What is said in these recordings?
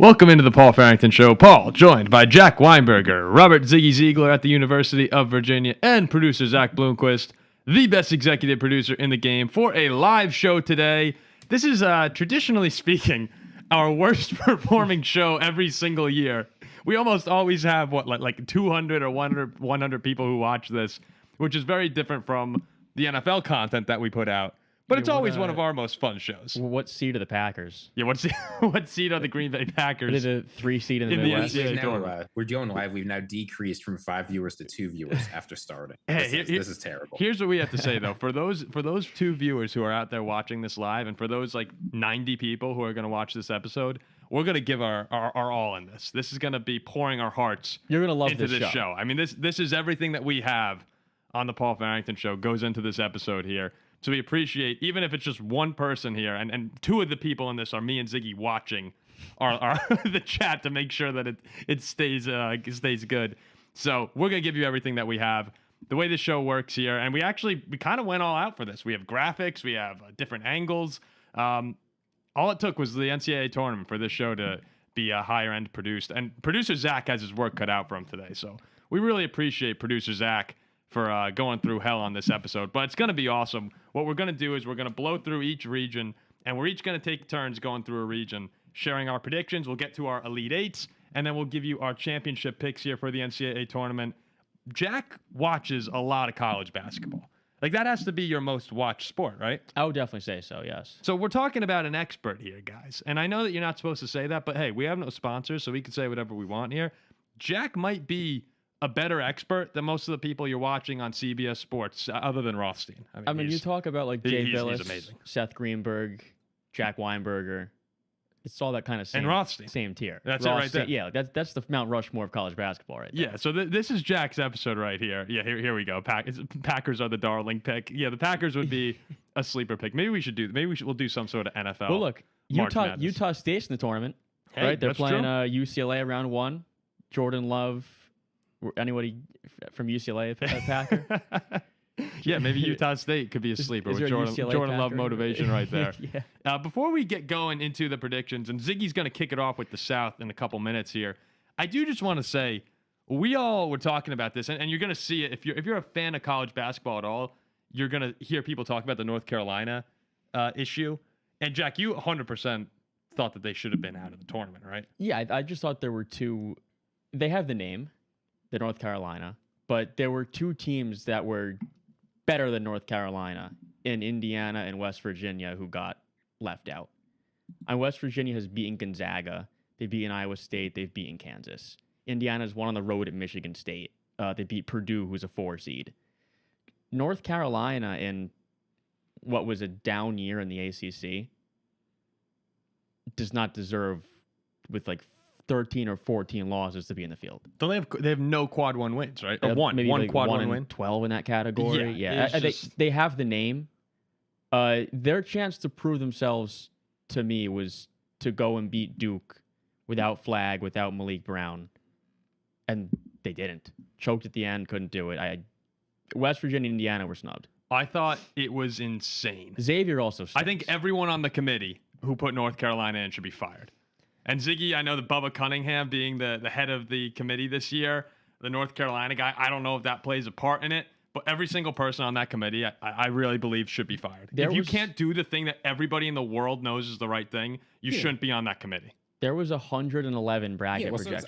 Welcome into the Paul Farrington Show. Paul, joined by Jack Weinberger, Robert Ziggy Ziegler at the University of Virginia, and producer Zach Bloomquist, the best executive producer in the game, for a live show today. This is, traditionally speaking, our worst performing show every single year. We almost always have, like 200 or 100 people who watch this, which is very different from the NFL content that we put out. But it's always one of our most fun shows. What seed are the Packers? Yeah, what seed are the Green Bay Packers? They're the 3 seed in the Midwest. We're doing live. We've now decreased from 5 viewers to 2 viewers after starting. This is terrible. Here's what we have to say though. For those 2 viewers who are out there watching this live, and for those like 90 people who are going to watch this episode, we're going to give our all in this. This is going to be pouring our hearts. You're going to love into this show. I mean, this is everything that we have on the Paul Farrington Show goes into this episode here. So we appreciate, even if it's just one person here, and 2 of the people in this are me and Ziggy watching our the chat to make sure that it stays good. So we're gonna give you everything that we have. The way this show works here, and we kind of went all out for this. We have graphics, we have different angles. All it took was the NCAA tournament for this show to be higher end produced, and producer Zach has his work cut out for him today. So we really appreciate producer Zach for going through hell on this episode, but it's going to be awesome. What we're going to do is we're going to blow through each region, and we're each going to take turns going through a region, sharing our predictions. We'll get to our Elite Eights, and then we'll give you our championship picks here for the NCAA tournament. Jack watches a lot of college basketball. Like, that has to be your most watched sport, right? I would definitely say so, yes. So we're talking about an expert here, guys. And I know that you're not supposed to say that, but hey, we have no sponsors, so we can say whatever we want here. Jack might be a better expert than most of the people you're watching on CBS Sports, other than Rothstein. I mean you talk about like Jay Billis, Seth Greenberg, Jack Weinberger. It's all that kind of same, and Rothstein. Same tier. That's it right there. Yeah, that's the Mount Rushmore of college basketball right there. Yeah, so this is Jack's episode right here. Yeah, here we go. Packers are the darling pick. Yeah, the Packers would be a sleeper pick. We'll do some sort of NFL. Well, look, Utah State's in the tournament. Hey, right? They're playing UCLA round 1. Jordan Love. Anybody from UCLA a Packer? Yeah, maybe Utah State could be a sleeper with Jordan Love motivation right there. Yeah. Before we get going into the predictions, and Ziggy's going to kick it off with the South in a couple minutes here, I do just want to say we all were talking about this, and you're going to see it if you're a fan of college basketball at all. You're going to hear people talk about the North Carolina issue. And Jack, you 100% thought that they should have been out of the tournament, right? Yeah, I just thought there were 2. They have the name. The North Carolina, but there were 2 teams that were better than North Carolina in Indiana and West Virginia who got left out. And West Virginia has beaten Gonzaga. They've beaten Iowa State. They've beaten Kansas. Indiana's won on the road at Michigan State. They beat Purdue, who's a 4 seed. North Carolina, in what was a down year in the ACC, does not deserve, with like 13 or 14 losses, to be in the field. Don't they have no quad 1 wins, right? Or one like quad 1 win. 12 in that category. Yeah. They have the name. Their chance to prove themselves to me was to go and beat Duke without Flag, without Malik Brown, and they didn't. Choked at the end, couldn't do it. West Virginia and Indiana were snubbed. I thought it was insane. Xavier also stinks. I think everyone on the committee who put North Carolina in should be fired. And Ziggy, I know that Bubba Cunningham being the head of the committee this year, the North Carolina guy, I don't know if that plays a part in it, but every single person on that committee, I really believe should be fired. If you can't do the thing that everybody in the world knows is the right thing, you shouldn't be on that committee. There was 111 bracket projections.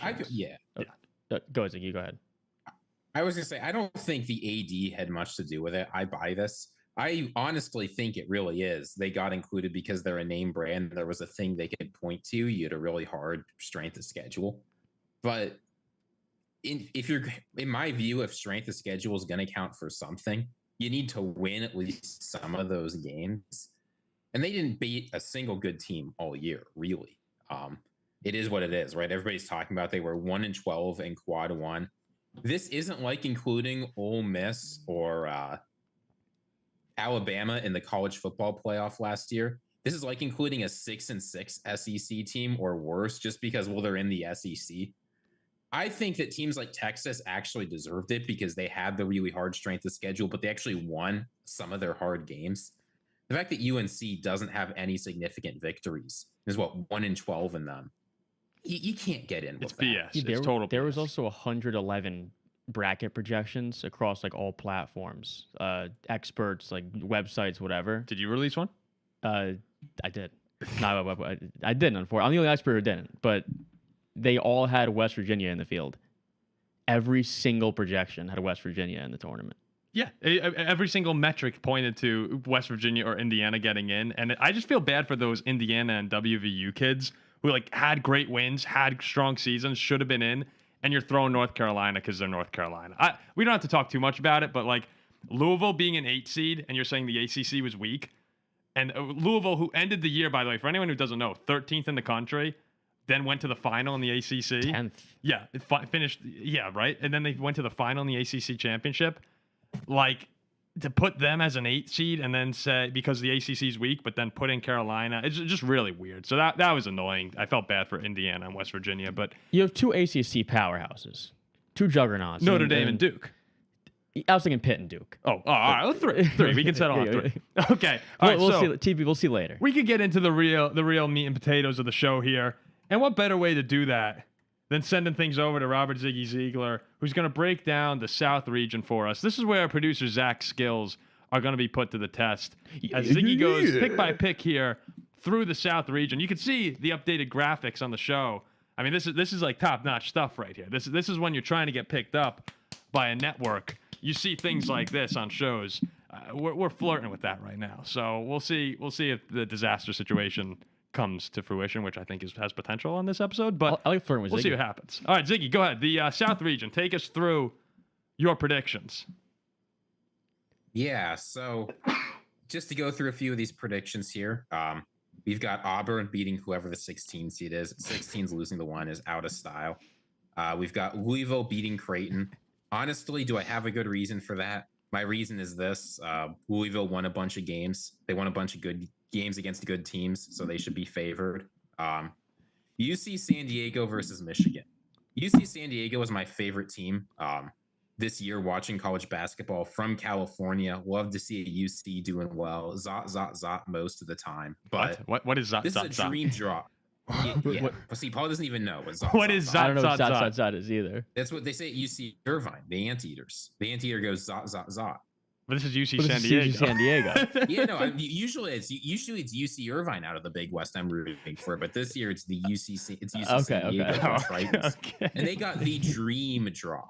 Go, Ziggy, go ahead. I was going to say, I don't think the AD had much to do with it. I buy this. I honestly think it really is. They got included because they're a name brand. There was a thing they could point to. You had a really hard strength of schedule. But in my view, if strength of schedule is going to count for something, you need to win at least some of those games. And they didn't beat a single good team all year, really. It is what it is, right? Everybody's talking about they were 1-12 in quad 1. This isn't like including Ole Miss or Alabama in the college football playoff last year. This is like including a 6-6 SEC team or worse, just because, well, they're in the SEC. I think that teams like Texas actually deserved it because they had the really hard strength of schedule, but they actually won some of their hard games. The fact that UNC doesn't have any significant victories is 1-12 in them. You can't get in with It's that. BS. Yeah, It's total there BS. was also 111 bracket projections across like all platforms, experts, like websites, whatever. Did you release one? I did. No, I didn't. Unfortunately, I'm the only expert who didn't. But they all had West Virginia in the field. Every single projection had West Virginia in the tournament. Yeah, every single metric pointed to West Virginia or Indiana getting in, and I just feel bad for those Indiana and WVU kids who like had great wins, had strong seasons, should have been in, and you're throwing North Carolina because they're North Carolina. We don't have to talk too much about it, but like Louisville being an 8 seed, and you're saying the ACC was weak, and Louisville, who ended the year, by the way, for anyone who doesn't know, 13th in the country, then went to the final in the ACC. 10th. Yeah, it finished. Yeah, right, and then they went to the final in the ACC championship. Like, to put them as an 8 seed and then say because the ACC is weak, but then put in Carolina, it's just really weird. So that was annoying. I felt bad for Indiana and West Virginia, but You have 2 ACC powerhouses, 2 juggernauts. Notre Dame and Duke. I was thinking Pitt and Duke. Oh, all right, well, three. We can settle on 3. Okay, all right. We'll So see. TP, we'll see later. we could get into the real meat and potatoes of the show here, and what better way to do that than sending things over to Robert Ziggy Ziegler, who's going to break down the South region for us. This is where our producer Zach's skills are going to be put to the test. As Ziggy goes pick by pick here through the South region. You can see the updated graphics on the show. I mean, this is like top-notch stuff right here. This is when you're trying to get picked up by a network. You see things like this on shows. We're flirting with that right now. So we'll see if the disaster situation comes to fruition, which I think has potential on this episode. But I like flirting with we'll Ziggy. see what happens. All right, Ziggy, go ahead. The South region. Take us through your predictions. Yeah, so just to go through a few of these predictions here, we've got Auburn beating whoever the 16 seed is. 16's losing the 1 is out of style. We've got Louisville beating Creighton. Honestly, do I have a good reason for that? My reason is this. Louisville won a bunch of games. They won a bunch of good games against good teams, so they should be favored. UC San Diego versus Michigan. UC San Diego is my favorite team this year watching college basketball from California. Love to see a UC doing well. Zot most of the time. But what is Zot? This is a dream draw. Yeah. But see, Paul doesn't even know what Zot. What is Zot? I don't know what Zot? Zot is either. That's what they say at UC Irvine, the Anteaters. The Anteater goes Zot. But this is UC But San this is Diego. UC San Diego. Yeah, no. Usually it's UC Irvine out of the Big West. I'm rooting for, but this year it's the UC. It's UC San Diego. Titans. Okay. And they got the dream draw.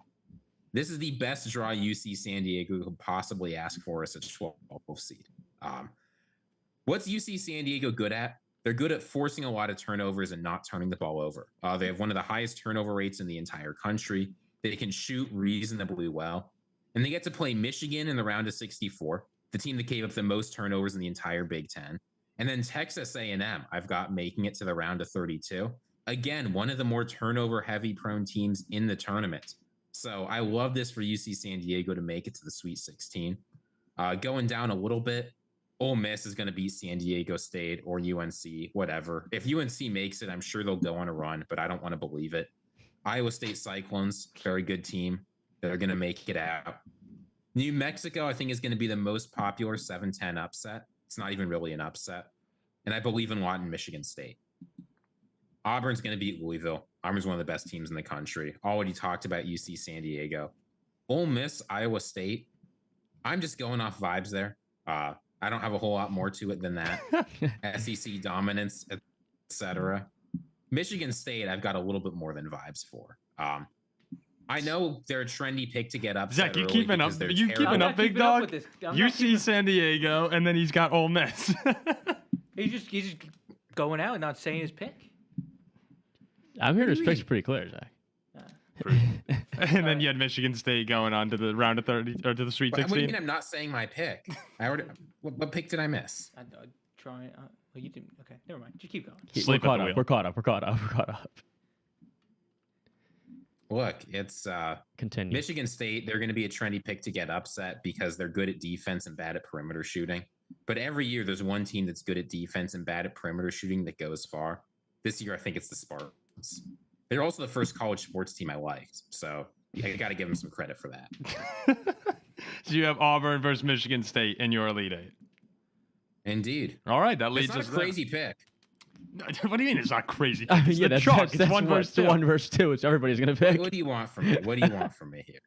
This is the best draw UC San Diego could possibly ask for as a 12 seed. What's UC San Diego good at? They're good at forcing a lot of turnovers and not turning the ball over. They have one of the highest turnover rates in the entire country. They can shoot reasonably well. And they get to play Michigan in the round of 64, the team that gave up the most turnovers in the entire Big Ten. And then Texas A&M, I've got making it to the round of 32. Again, one of the more turnover-heavy prone teams in the tournament. So I love this for UC San Diego to make it to the Sweet 16. Going down a little bit, Ole Miss is going to beat San Diego State or UNC, whatever. If UNC makes it, I'm sure they'll go on a run, but I don't want to believe it. Iowa State Cyclones, very good team. They're going to make it out. New Mexico, I think, is going to be the most popular 7-10 upset. It's not even really an upset. And I believe in Lawton, Michigan State. Auburn's going to beat Louisville. Auburn's one of the best teams in the country. Already talked about UC San Diego. Ole Miss, Iowa State. I'm just going off vibes there. I don't have a whole lot more to it than that. SEC dominance, etc. Michigan State, I've got a little bit more than vibes for. I know they're a trendy pick to get up. Zach, you keeping up? You keeping up, big dog? UC San Diego, and then he's got Ole Miss. He's just going out and not saying his pick. I'm hearing his picks pretty clear, Zach. And then you had Michigan State going on to the round of 30 or to the Sweet 16. What do you mean I'm not saying my pick? I already. What pick did I miss? Well, you didn't. Okay, never mind. Just keep going. Sleep at the wheel. We're caught up. Look, it's Continue. Michigan State. They're going to be a trendy pick to get upset because they're good at defense and bad at perimeter shooting. But every year there's one team that's good at defense and bad at perimeter shooting that goes far. This year I think it's the Spartans. They're also the first college sports team I liked, so I got to give them some credit for that. So you have Auburn versus Michigan State in your Elite Eight. Indeed. All right, that leads It's not us a crazy pick. What do you mean it's not crazy? I mean, It's yeah, the that's, chalk. that's, It's that's one what- versus two. 1 versus 2. It's everybody's gonna pick. What do you want from me? What do you want from me here?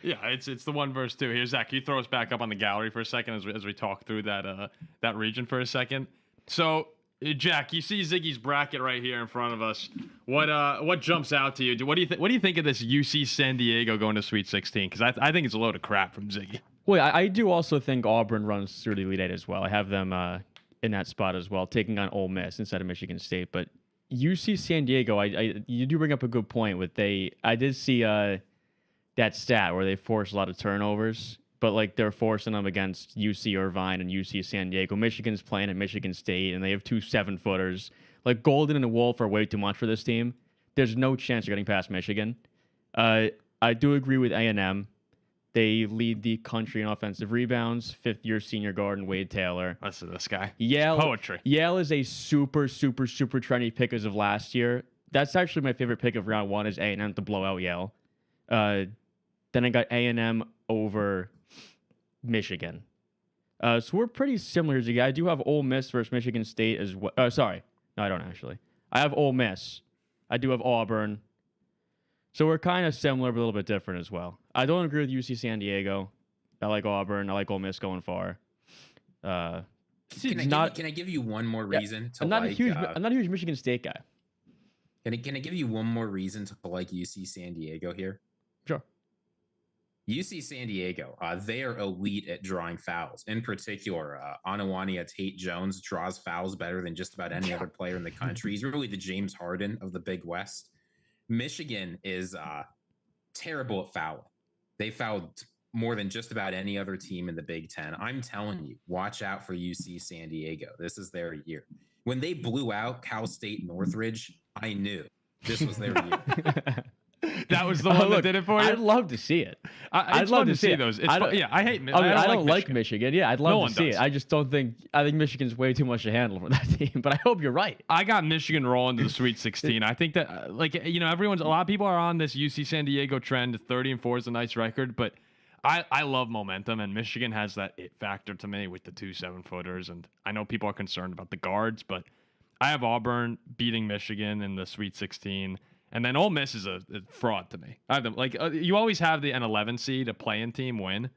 Yeah, it's the 1 versus 2. Here, Zach, can you throw us back up on the gallery for a second as we talk through that region for a second? So, Jack, you see Ziggy's bracket right here in front of us. What jumps out to you? What do you think of this UC San Diego going to Sweet 16? Because I think it's a load of crap from Ziggy. Well, I do also think Auburn runs through the Elite Eight as well. I have them in that spot as well, taking on Ole Miss instead of Michigan State. But UC San Diego, you do bring up a good point. I did see that stat where they force a lot of turnovers, but like they're forcing them against UC Irvine and UC San Diego. Michigan's playing at Michigan State, and they have 2 7-footers. Like Golden and Wolf are way too much for this team. There's no chance you're getting past Michigan. I do agree with A&M. They lead the country in offensive rebounds. 5th-year senior guard and Wade Taylor. Listen to this guy. Yale, It's poetry. Yale is a super, super, super trendy pick as of last year. That's actually my favorite pick of round 1 is A&M to blow out Yale. Then I got A&M over Michigan. So we're pretty similar. I do have Ole Miss versus Michigan State as well. Sorry. No, I don't actually. I have Ole Miss. I do have Auburn. So we're kind of similar, but a little bit different as well. I don't agree with UC San Diego. I like Auburn. I like Ole Miss going far. Can I give you one more Yeah, reason to I'm not like? I'm not a huge Michigan State guy. Can I give you one more reason to like UC San Diego here? Sure. UC San Diego, they are elite at drawing fouls. In particular, Anawania Tate Jones draws fouls better than just about any other player in the country. He's really the James Harden of the Big West. Michigan is terrible at fouling. They fouled more than just about any other team in the Big Ten. I'm telling you, watch out for UC San Diego. This is their year. When they blew out Cal State Northridge, I knew this was their year. That was the one that Look, did it for you? I'd love to see it. I'd love to see those. It's yeah, I hate. I don't like Michigan. Michigan. Yeah, I'd No love one to see does. it. I just don't think. I think Michigan's way too much to handle for that team. But I hope you're right. I got Michigan rolling to the Sweet 16. I think that, a lot of people are on this UC San Diego trend. 30-4 is a nice record, but I love momentum, and Michigan has that it factor to me with the 2 7-footers. And I know people are concerned about the guards, but I have Auburn beating Michigan in the Sweet 16. And then Ole Miss is a fraud to me. I have them, you always have an 11 seed, a play-in team win,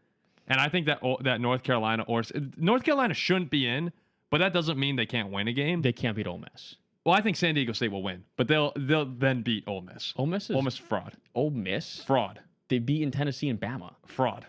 and I think that North Carolina shouldn't be in, but that doesn't mean they can't win a game. They can't beat Ole Miss. Well, I think San Diego State will win, but they'll then beat Ole Miss. Ole Miss is Ole Miss fraud. Ole Miss. Fraud. They beat in Tennessee and Bama. Fraud.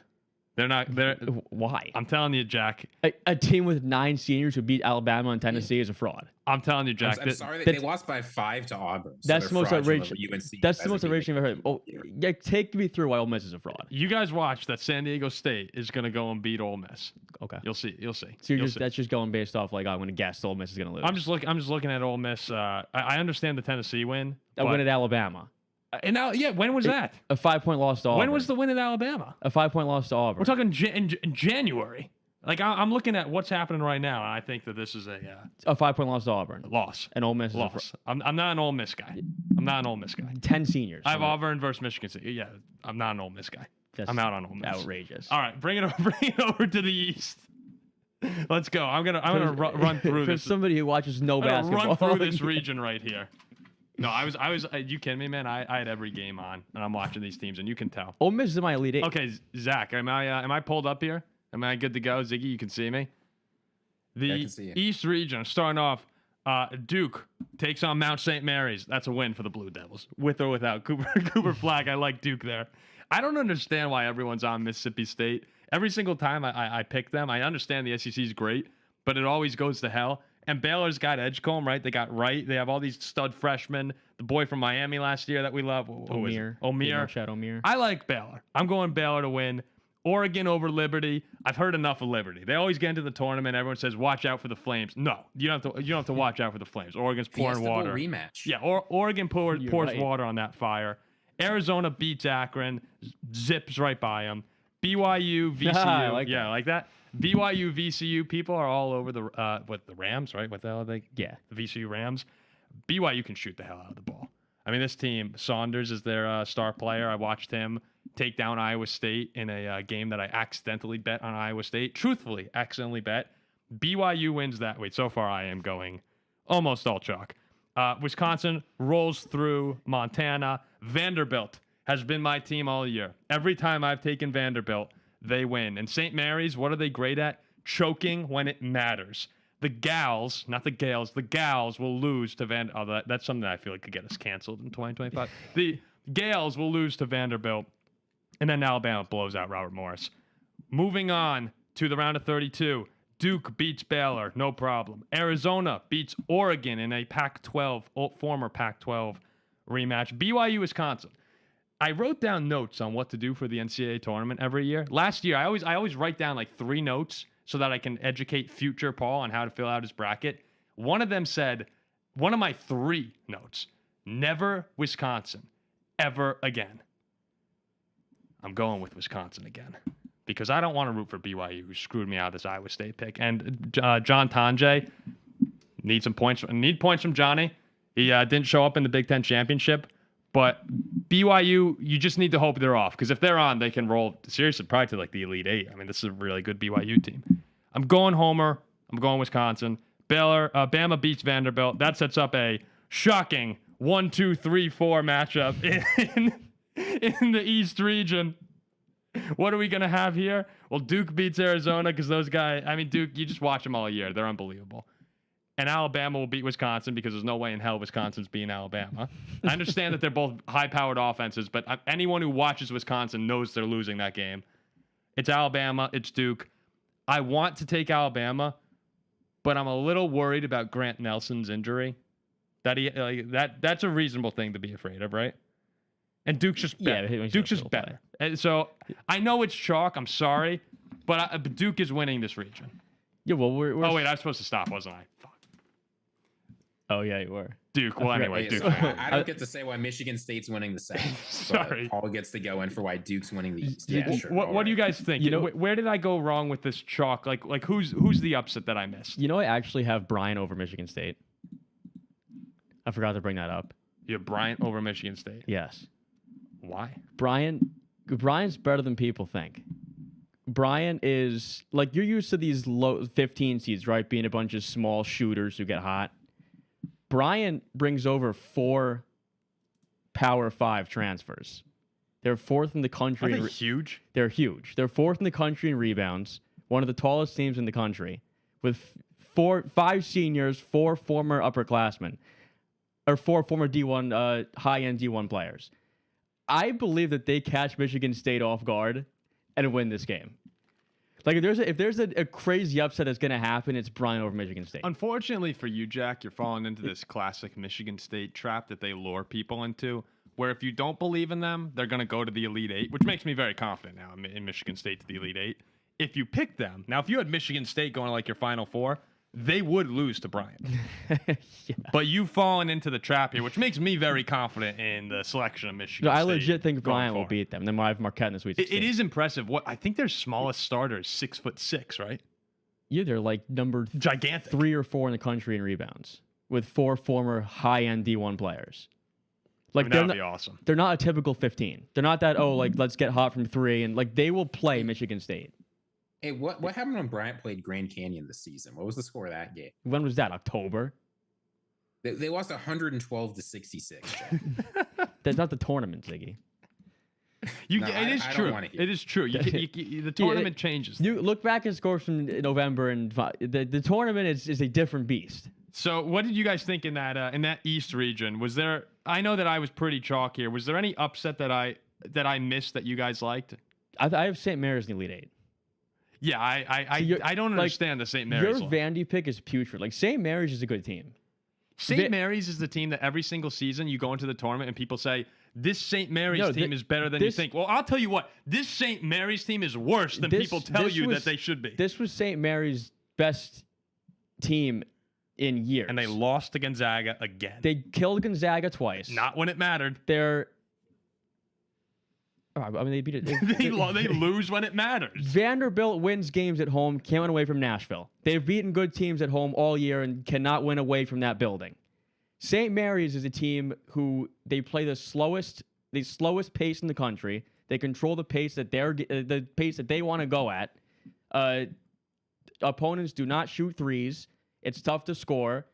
They're not. They're. Why? I'm telling you, Jack. A team with 9 seniors who beat Alabama and Tennessee is a fraud. I'm telling you, Jack. I'm sorry they lost by 5 to Auburn. So That's the most outrageous. That's the most outrageous I've ever heard. Oh, yeah, take me through why Ole Miss is a fraud. You guys watch that San Diego State is going to go and beat Ole Miss. Okay. You'll see. You'll see. So You'll see. that's just going based off I'm going to guess Ole Miss is going to lose. I'm just looking at Ole Miss. I understand the Tennessee win. I win at Alabama. And now, when was that? A 5-point loss to Auburn. When was the win at Alabama? A 5-point loss to Auburn. We're talking in January. I'm looking at what's happening right now, and I think that this is a 5-point loss to Auburn. loss. And Ole Miss Loss. I'm not an Ole Miss guy. I'm not an Ole Miss guy. 10 seniors. I have Auburn versus Michigan State. Yeah, I'm not an Ole Miss guy. I'm out on Ole Miss. Outrageous. All right, bring it over to the East. Let's go. I'm gonna run through For this. somebody who watches no I'm gonna basketball. run through this region right here. No, I was. You kidding me, man? I had every game on, and I'm watching these teams, and you can tell. Ole Miss is in my Elite Eight. Okay, Zach, am I pulled up here? Am I good to go? Ziggy, you can see me. Yeah, I can see you. East region, starting off, Duke takes on Mount St. Mary's. That's a win for the Blue Devils, with or without Cooper Flag. I like Duke there. I don't understand why everyone's on Mississippi State. Every single time I pick them, I understand the SEC is great, but it always goes to hell. And Baylor's got Edgecombe, right? They got Wright. They have all these stud freshmen. The boy from Miami last year that we love. Omier. Chad Omier. I like Baylor. I'm going Baylor to win. Oregon over Liberty. I've heard enough of Liberty. They always get into the tournament. Everyone says, watch out for the Flames. No, you don't have to watch out for the Flames. Oregon's pouring Fiesta Bowl water. rematch. Yeah, Oregon pours right. water on that fire. Arizona beats Akron. Zips right by them. BYU, VCU. I like yeah, that. like that. BYU, VCU. People are all over the the Rams, right? What the hell are they? Yeah. The VCU Rams. BYU can shoot the hell out of the ball. I mean, this team, Saunders is their star player. I watched him take down Iowa State in a game that I accidentally bet on Iowa State. Truthfully, accidentally bet. BYU wins that. Wait, so far I am going almost all chalk. Wisconsin rolls through Montana. Vanderbilt has been my team all year. Every time I've taken Vanderbilt, they win. And St. Mary's, what are they great at? Choking when it matters. The Gals, not the Gales, the Gals will lose to that's something that I feel like could get us canceled in 2025. The Gales will lose to Vanderbilt, and then Alabama blows out Robert Morris. Moving on to the round of 32, Duke beats Baylor, no problem. Arizona beats Oregon in a Pac-12, former Pac-12 rematch. BYU, Wisconsin. I wrote down notes on what to do for the NCAA tournament every year. Last year, I always write down like 3 notes so that I can educate future Paul on how to fill out his bracket. One of them said, one of my 3 notes, never Wisconsin, ever again. I'm going with Wisconsin again because I don't want to root for BYU, who screwed me out of this Iowa State pick. And John Tanjay, need points from Johnny. He didn't show up in the Big Ten championship. But BYU, you just need to hope they're off, because if they're on, they can roll seriously probably to like the Elite Eight. I mean, this is a really good BYU team. I'm going Homer. I'm going Wisconsin. Bama beats Vanderbilt. That sets up a shocking 1, 2, 3, 4 matchup in the East region. What are we going to have here? Well, Duke beats Arizona because those guys, I mean, Duke, you just watch them all year. They're unbelievable. And Alabama will beat Wisconsin because there's no way in hell Wisconsin's beating Alabama. I understand that they're both high-powered offenses, but anyone who watches Wisconsin knows they're losing that game. It's Alabama. It's Duke. I want to take Alabama, but I'm a little worried about Grant Nelson's injury. That's a reasonable thing to be afraid of, right? And Duke's just better. Yeah, Duke's just better. And so I know it's chalk. I'm sorry, but Duke is winning this region. Yeah, well, we're Oh wait, I was supposed to stop, wasn't I? Fuck. Oh yeah, you were. Duke. Well, anyway, Duke. So I don't get to say why Michigan State's winning the South. Sorry. Paul gets to go in for why Duke's winning the East. Yeah, sure. What do you guys think? You know, where did I go wrong with this chalk? Like who's the upset that I missed? You know, I actually have Bryant over Michigan State. I forgot to bring that up. You have Bryant over Michigan State. Yes. Why? Bryant's better than people think. Bryant is, like, you're used to these low 15 seeds, right? Being a bunch of small shooters who get hot. Bryant brings over 4 Power 5 transfers. They're 4th in the country. Are they huge? They're huge. They're 4th in the country in rebounds. One of the tallest teams in the country. With 5 seniors, 4 former upperclassmen. Or 4 former D1, high-end D1 players. I believe that they catch Michigan State off guard and win this game. Like, if there's a crazy upset that's going to happen, it's Bryant over Michigan State. Unfortunately for you, Jack, you're falling into this classic Michigan State trap that they lure people into, where if you don't believe in them, they're going to go to the Elite Eight, which makes me very confident now in Michigan State to the Elite Eight. If you pick them, now if you had Michigan State going to like your Final Four, they would lose to Bryant. Yeah. But you've fallen into the trap here, which makes me very confident in the selection of Michigan No, State. I legit think Bryant will forward. beat them. Then we'll have Marquette in the Sweet 16. It is impressive. What I think their smallest starter is 6'6", right? Yeah, they're like number Gigantic. 3 or 4 in the country in rebounds with 4 former high-end D1 players. Like, that would be awesome. They're not a typical 15. They're not that, like, let's get hot from 3. And, like, they will play Michigan State. Hey, what happened when Bryant played Grand Canyon this season? What was the score of that game? When was that? October? They lost 112-66. That's not the tournament, Ziggy. It is true. It is true. The tournament changes. You look back at scores from November, and the tournament is a different beast. So, what did you guys think in that East region? Was there? I know that I was pretty chalk here. Was there any upset that I missed that you guys liked? I have St. Mary's in the Elite Eight. Yeah, I don't understand the St. Mary's. Your Vandy pick is putrid. Like, St. Mary's is a good team. St. Mary's is the team that every single season you go into the tournament and people say, this St. Mary's team is better than you think. Well, I'll tell you what, this St. Mary's team is worse than people tell you that they should be. This was St. Mary's best team in years. And they lost to Gonzaga again. They killed Gonzaga twice. Not when it mattered. I mean, they beat it. They lose when it matters. Vanderbilt wins games at home, can't win away from Nashville. They've beaten good teams at home all year and cannot win away from that building. St. Mary's is a team who they play the slowest pace in the country. They control the pace that they want to go at. Opponents do not shoot threes. It's tough to score.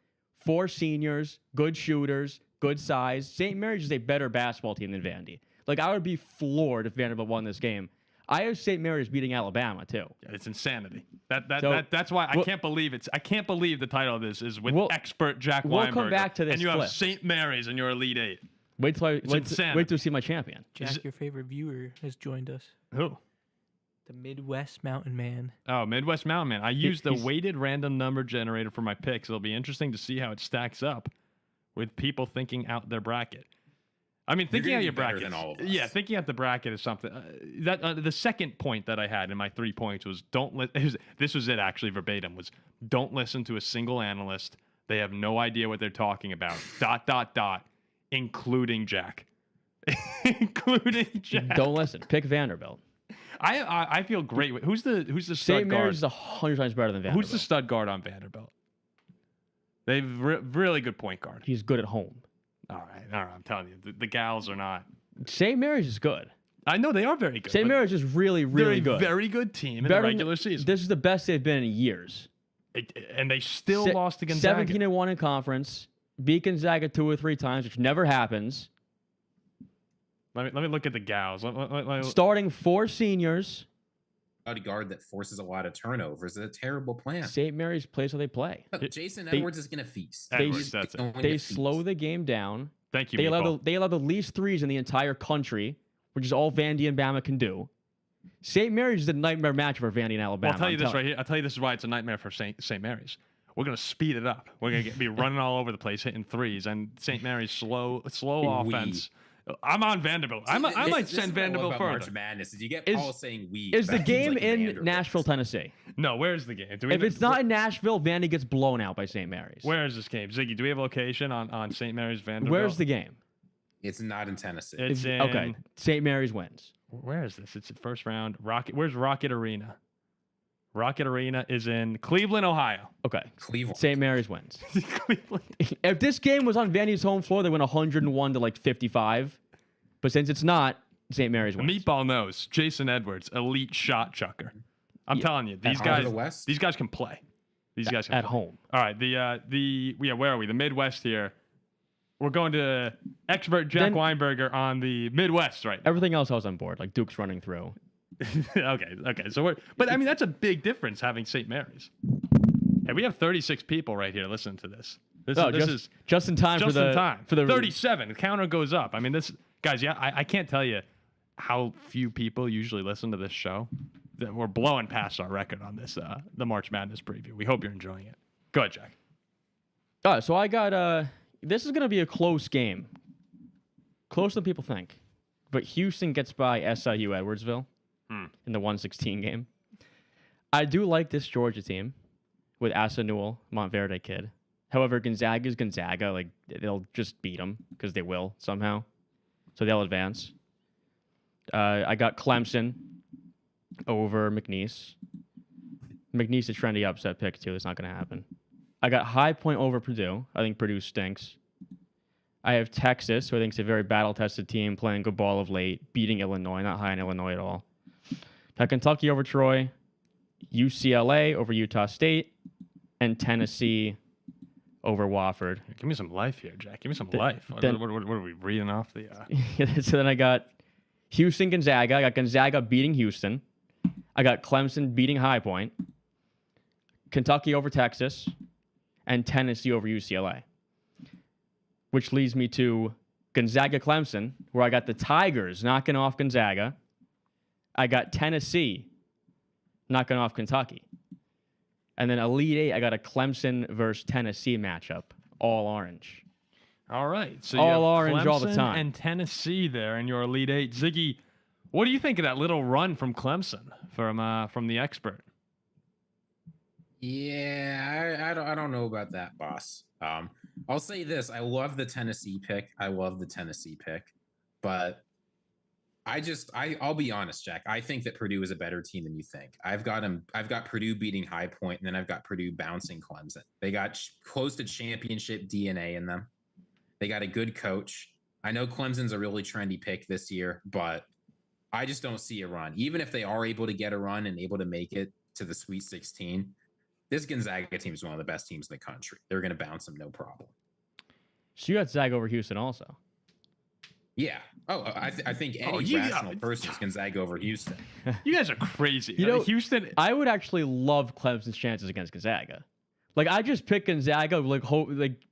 4 seniors, good shooters, good size. St. Mary's is a better basketball team than Vandy. Like, I would be floored if Vanderbilt won this game. I have St. Mary's beating Alabama too. It's insanity. That's why I can't believe it's. I can't believe the title of this is with expert Jack Weinberger. We'll come back to this. And you have St. Mary's in your Elite Eight. Wait till see my champion. Jack, your favorite viewer, has joined us. Who? The Midwest Mountain Man. Oh, Midwest Mountain Man. I used the weighted random number generator for my picks. It'll be interesting to see how it stacks up with people thinking out their bracket. I mean, thinking out your bracket. Yeah, thinking out the bracket is something. The second point that I had in my 3 points was this was it actually verbatim was don't listen to a single analyst. They have no idea what they're talking about. ... including Jack. Including Jack. Don't listen. Pick Vanderbilt. I feel great. Who's the stud St. guard? Mary's is 100 times better than Vanderbilt. Who's the stud guard on Vanderbilt? They've really good point guard. He's good at home. All right. I'm telling you, the gals are not. St. Mary's is good. I know they are very good. St. Mary's is really, really good. Very good team in the regular season. This is the best they've been in years. And they still lost to Gonzaga. 17-1 in conference. Beat Gonzaga 2 or 3 times, which never happens. Let me look at the gals. Starting 4 seniors. A guard that forces a lot of turnovers is a terrible plan. St. Mary's plays how they play. Jason Edwards is going to feast. They slow the game down. Thank you. They allow the least threes in the entire country, which is all Vandy and Bama can do. St. Mary's is a nightmare match for Vandy and Alabama. Well, I'll tell you this right here. I'll tell you this is why it's a nightmare for St. Mary's. We're going to speed it up. We're going to be running all over the place, hitting threes, and St. Mary's slow offense. I'm on Vanderbilt. I might send Vanderbilt further. March Madness. Did you get Paul saying we? Is the game in Nashville, Tennessee? No, where's the game? If it's not in Nashville, Vandy gets blown out by St. Mary's. Where is this game? Ziggy, do we have a location on St. Mary's Vanderbilt? Where's the game? It's not in Tennessee. It's in... Okay, St. Mary's wins. Where is this? It's the first round. Where's Rocket Arena? Rocket Arena is in Cleveland, Ohio. Okay. Cleveland. St. Mary's wins. Cleveland. If this game was on Vandy's home floor, they win 101 to 55. But since it's not, St. Mary's wins. Meatball knows. Jason Edwards, elite shot chucker. I'm telling you, these guys can play. These guys can at play. home. All right, where are we? The Midwest here. We're going to expert Jack Weinberger on the Midwest right now. Everything else I was on board, like Duke's running through. Okay. So but I mean that's a big difference having St. Mary's. Hey, we have 36 people right here listening to this. This is just in time for the 37. The counter goes up. I mean this guys, I can't tell you how few people usually listen to this show. We're blowing past our record on this the March Madness preview. We hope you're enjoying it. Go ahead, Jack. All right, so I got this is going to be a close game. Closer than people think. But Houston gets by SIU Edwardsville in the 116 game. I do like this Georgia team with Asa Newell, Montverde kid. However, Gonzaga's Gonzaga. Like, they'll just beat them because they will somehow. So they'll advance. I got Clemson over McNeese. McNeese is trendy upset pick, too. It's not going to happen. I got High Point over Purdue. I think Purdue stinks. I have Texas, who I think is a very battle-tested team, playing good ball of late, beating Illinois, not high in Illinois at all. Got Kentucky over Troy, UCLA over Utah State, and Tennessee over Wofford. Give me some life here, Jack. Give me some life. What are we reading off the... So then I got Houston, Gonzaga. I got Gonzaga beating Houston. I got Clemson beating High Point. Kentucky over Texas. And Tennessee over UCLA. Which leads me to Gonzaga-Clemson, where I got the Tigers knocking off Gonzaga. I got Tennessee knocking off Kentucky. And then Elite Eight, I got a Clemson versus Tennessee matchup, all orange. All right. So all you have orange Clemson all the time. And Tennessee there in your Elite Eight. Ziggy, what do you think of that little run from Clemson from the expert? Yeah, I don't know about that, boss. I'll say this: I love the Tennessee pick. But I'll be honest, Jack. I think that Purdue is a better team than you think. I've got Purdue beating High Point, and then I've got Purdue bouncing Clemson. They got close to championship DNA in them. They got a good coach. I know Clemson's a really trendy pick this year, but I just don't see a run. Even if they are able to get a run and able to make it to the Sweet 16, This Gonzaga team is one of the best teams in the country. They're going to bounce them no problem. So you got Zag over Houston also. Yeah. Oh, I think any rational person is Gonzaga over Houston. You guys are crazy. You know, Houston. I would actually love Clemson's chances against Gonzaga. Like, I just pick Gonzaga,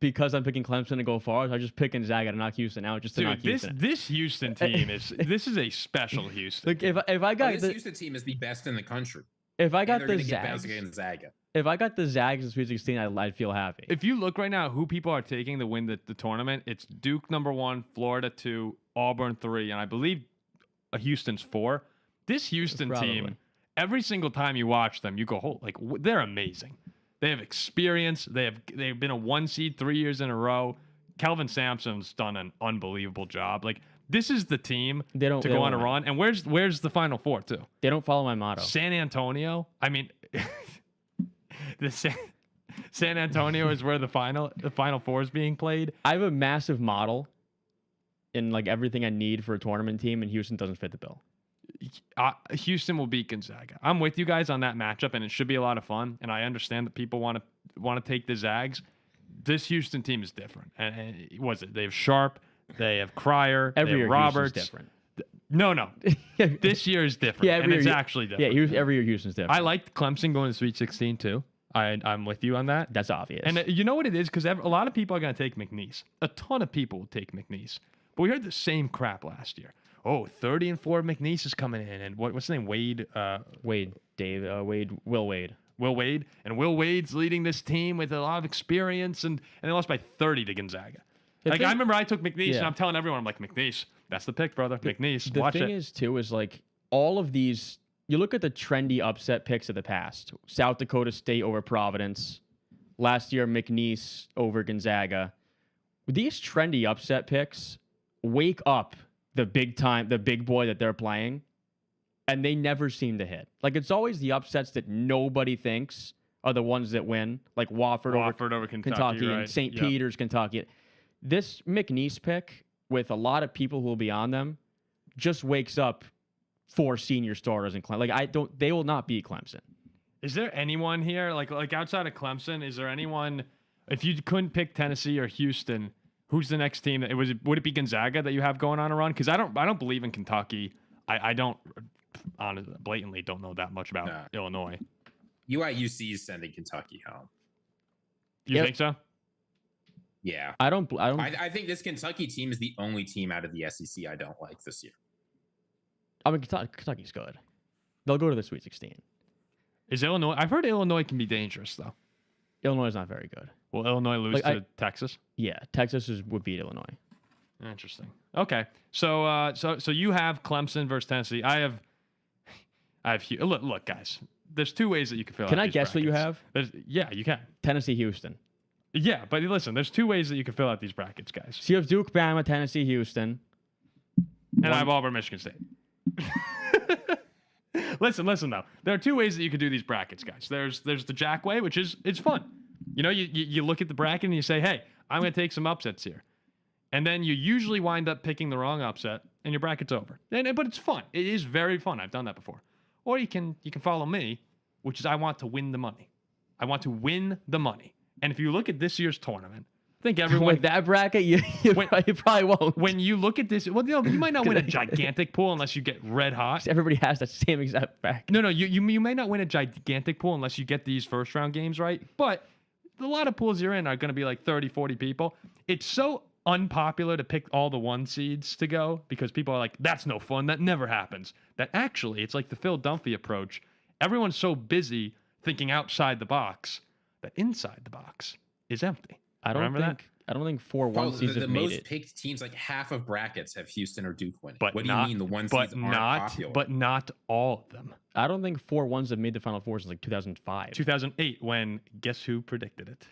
because I'm picking Clemson to go far. So I just pick Gonzaga to knock Houston out, just to knock Houston. This Houston team this is a special Houston. Like, if I got this Houston team is the best in the country. If I got the Zags, Zags, if I got the Zags in Sweet 16, I'd feel happy. If you look right now, who people are taking to win the tournament, it's Duke #1, Florida 2, Auburn 3, and I believe Houston's 4. This Houston team, every single time you watch them, you go, "Oh, like they're amazing." They have experience. They've been a 1 seed 3 years in a row. Kelvin Sampson's done an unbelievable job. Like, this is the team to go on a run. And where's the Final Four too? They don't follow my motto. San Antonio. I mean, San Antonio is where the Final Four is being played. I have a massive model in like everything I need for a tournament team, and Houston doesn't fit the bill. Houston will beat Gonzaga. I'm with you guys on that matchup, and it should be a lot of fun. And I understand that people want to take the Zags. This Houston team is different. And they have Sharp, they have Cryer, every they have year Roberts. Houston's different. No. This year is different. Yeah, and it's actually different. Yeah, every year Houston's different. I liked Clemson going to Sweet 16 too. I'm with you on that. That's obvious. And you know what it is? Because a lot of people are going to take McNeese. A ton of people will take McNeese. But we heard the same crap last year. Oh, 30-4 McNeese is coming in. And what's his name? Wade. Will Wade. And Will Wade's leading this team with a lot of experience. And they lost by 30 to Gonzaga. I remember I took McNeese, and I'm telling everyone, I'm like, McNeese, that's the pick, brother. McNeese, watch it. The thing is, too, is like all of these, you look at the trendy upset picks of the past. South Dakota State over Providence. Last year, McNeese over Gonzaga. These trendy upset picks wake up the big boy that they're playing, and they never seem to hit. Like, it's always the upsets that nobody thinks are the ones that win, like Wofford over Kentucky right. and St. Peter's, Kentucky. This McNeese pick, with a lot of people who will be on them, just wakes up 4 senior starters in Clemson. Like, they will not beat Clemson. Is there anyone here, like outside of Clemson, is there anyone, if you couldn't pick Tennessee or Houston, who's the next team? Would it be Gonzaga that you have going on a run? Because I don't believe in Kentucky. I don't, honestly, blatantly don't know that much about Illinois. UC is sending Kentucky home. You think so? Yeah. I think this Kentucky team is the only team out of the SEC I don't like this year. I mean, Kentucky's good. They'll go to the Sweet 16. Is Illinois? I've heard Illinois can be dangerous, though. Illinois is not very good. Will Illinois lose to Texas? Yeah, Texas would beat Illinois. Interesting. Okay, so you have Clemson versus Tennessee. I have. Look, guys. There's 2 ways that you can fill out. Can I guess what you have? Yeah, you can. Tennessee, Houston. Yeah, but listen, there's 2 ways that you can fill out these brackets, guys. So you have Duke, Bama, Tennessee, Houston. And I have Auburn, Michigan State. Listen though. There are 2 ways that you can do these brackets, guys. There's the Jack way, which is it's fun. You know, you look at the bracket and you say, hey, I'm going to take some upsets here. And then you usually wind up picking the wrong upset and your bracket's over. But it's fun. It is very fun. I've done that before. Or you can follow me, which is I want to win the money. I want to win the money. And if you look at this year's tournament, I think everyone... With that bracket, you probably won't. When you look at this... Well, you might not win a gigantic pool unless you get red hot. Everybody has that same exact bracket. No, you may not win a gigantic pool unless you get these first-round games right. But a lot of pools you're in are going to be like 30, 40 people. It's so unpopular to pick all the 1 seeds to go because people are like, that's no fun. That never happens. That actually, it's like the Philadelphia approach. Everyone's so busy thinking outside the box that inside the box is empty. I don't think 4 1 seeds have made it. The most picked teams, like half of brackets, have Houston or Duke winning. But what do you mean the 1 seeds aren't popular? But not all of them. I don't think 4 1s have made the Final Four since like 2005. 2008, when guess who predicted it?